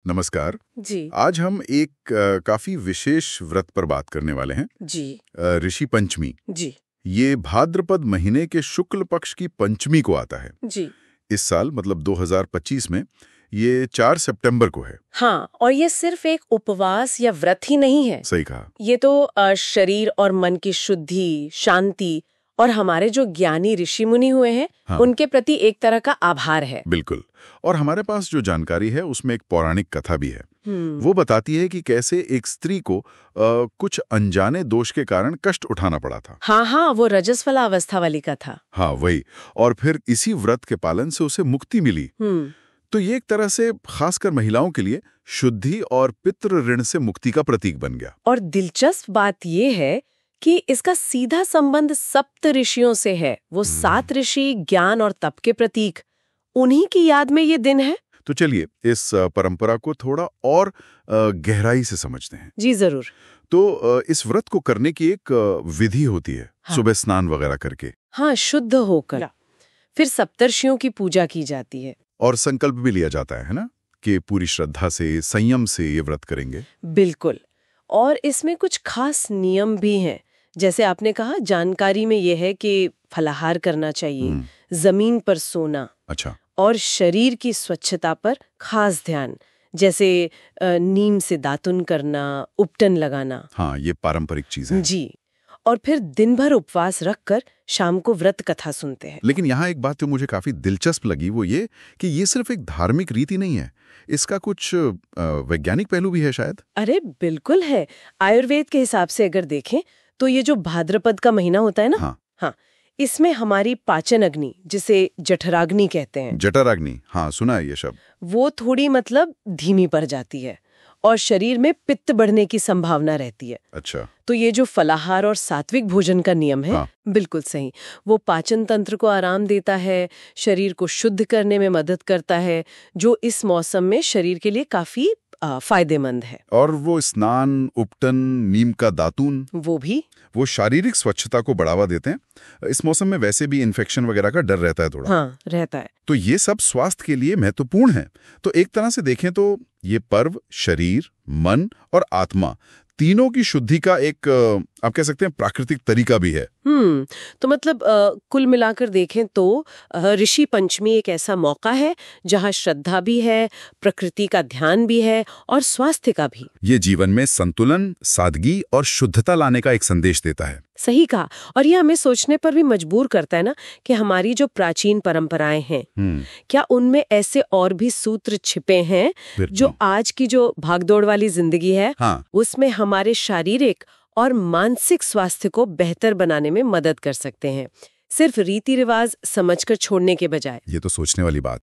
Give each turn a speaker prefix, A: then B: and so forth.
A: नमस्कार
B: जी।
A: आज हम एक काफी विशेष व्रत पर बात करने वाले हैं।
B: जी।
A: ऋषि पंचमी।
B: जी।
A: ये भाद्रपद महीने के शुक्ल पक्ष की पंचमी को आता है।
B: जी।
A: इस साल मतलब 2025 में ये 4 सितंबर को है।
B: हाँ, और ये सिर्फ एक उपवास या व्रत ही नहीं है।
A: सही कहा।
B: ये तो शरीर और मन की शुद्धि, शांति और हमारे जो ज्ञानी ऋषि मुनि हुए हैं,
A: हाँ।
B: उनके प्रति एक तरह का आभार है।
A: बिल्कुल। और हमारे पास जो जानकारी है उसमें एक पौराणिक कथा भी है। वो बताती है कि कैसे एक स्त्री को कुछ अनजाने दोष के कारण कष्ट उठाना पड़ा था।
B: हाँ हाँ, वो रजस्वला अवस्था वाली कथा।
A: हाँ वही। और फिर इसी व्रत के पालन से उसे मुक्ति मिली। तो ये एक तरह से खासकर महिलाओं के लिए शुद्धि और पितृ ऋण से मुक्ति का प्रतीक बन गया।
B: और दिलचस्प बात ये है कि इसका सीधा संबंध सप्त ऋषियों से है। वो 7 ऋषि ज्ञान और तप के प्रतीक, उन्हीं की याद में ये दिन है।
A: तो चलिए इस परंपरा को थोड़ा और गहराई से समझते हैं।
B: जी जरूर।
A: तो इस व्रत को करने की एक विधि होती है।
B: हाँ।
A: सुबह स्नान वगैरह करके।
B: हाँ, शुद्ध होकर फिर सप्तर्षियों की पूजा की जाती है।
A: और संकल्प भी लिया जाता है ना, कि पूरी श्रद्धा से, संयम से ये व्रत करेंगे।
B: बिल्कुल। और इसमें कुछ खास नियम भी हैं। जैसे आपने कहा, जानकारी में यह है कि फलाहार करना चाहिए, जमीन पर सोना,
A: अच्छा,
B: और शरीर की स्वच्छता पर खास ध्यान, जैसे नीम से दातुन करना, उपटन लगाना।
A: हाँ, ये पारंपरिक चीज है।
B: जी। और फिर दिन भर उपवास रखकर शाम को व्रत कथा सुनते हैं।
A: लेकिन यहाँ एक बात जो मुझे काफी दिलचस्प लगी वो ये कि ये सिर्फ एक धार्मिक रीति नहीं है, इसका कुछ वैज्ञानिक पहलू भी है शायद।
B: अरे बिल्कुल है। आयुर्वेद के हिसाब से अगर देखें तो ये जो भाद्रपद का महीना होता है ना, हाँ, इसमें हमारी पाचन अग्नि, जिसे जठराग्नि कहते हैं,
A: जठराग्नि, हाँ सुना है ये शब्द,
B: वो थोड़ी मतलब धीमी पड़ जाती है और शरीर में पित्त बढ़ने की संभावना रहती है।
A: अच्छा।
B: तो ये जो फलाहार और सात्विक भोजन का नियम है,
A: हाँ।
B: बिल्कुल सही, वो पाचन तंत्र को आराम देता है, शरीर को शुद्ध करने में मदद करता है, जो इस मौसम में शरीर के लिए काफी फायदेमंद है।
A: और वो स्नान, उपटन, नीम का दातून, वो शारीरिक स्वच्छता को बढ़ावा देते हैं। इस मौसम में वैसे भी इन्फेक्शन वगैरह का डर रहता है थोड़ा।
B: हाँ, रहता है।
A: तो ये सब स्वास्थ्य के लिए महत्वपूर्ण है। तो एक तरह से देखें तो ये पर्व शरीर, मन और आत्मा तीनों की शुद्धि का एक आप कह सकते हैं प्राकृतिक तरीका भी है।
B: तो मतलब कुल मिलाकर देखें तो ऋषि पंचमी एक ऐसा मौका है जहां श्रद्धा भी है, प्रकृति का ध्यान भी है और स्वास्थ्य का भी।
A: ये जीवन में संतुलन, सादगी और शुद्धता लाने का एक संदेश देता है।
B: सही कहा। और ये हमें सोचने पर भी मजबूर करता है ना कि हमारी जो प्राचीन परंपराएं हैं, क्या उनमें ऐसे और भी सूत्र छिपे हैं जो आज की जो भागदौड़ वाली जिंदगी है, उसमें हमारे शारीरिक और मानसिक स्वास्थ्य को बेहतर बनाने में मदद कर सकते हैं, सिर्फ रीति रिवाज समझकर छोड़ने के बजाय।
A: ये तो सोचने वाली बात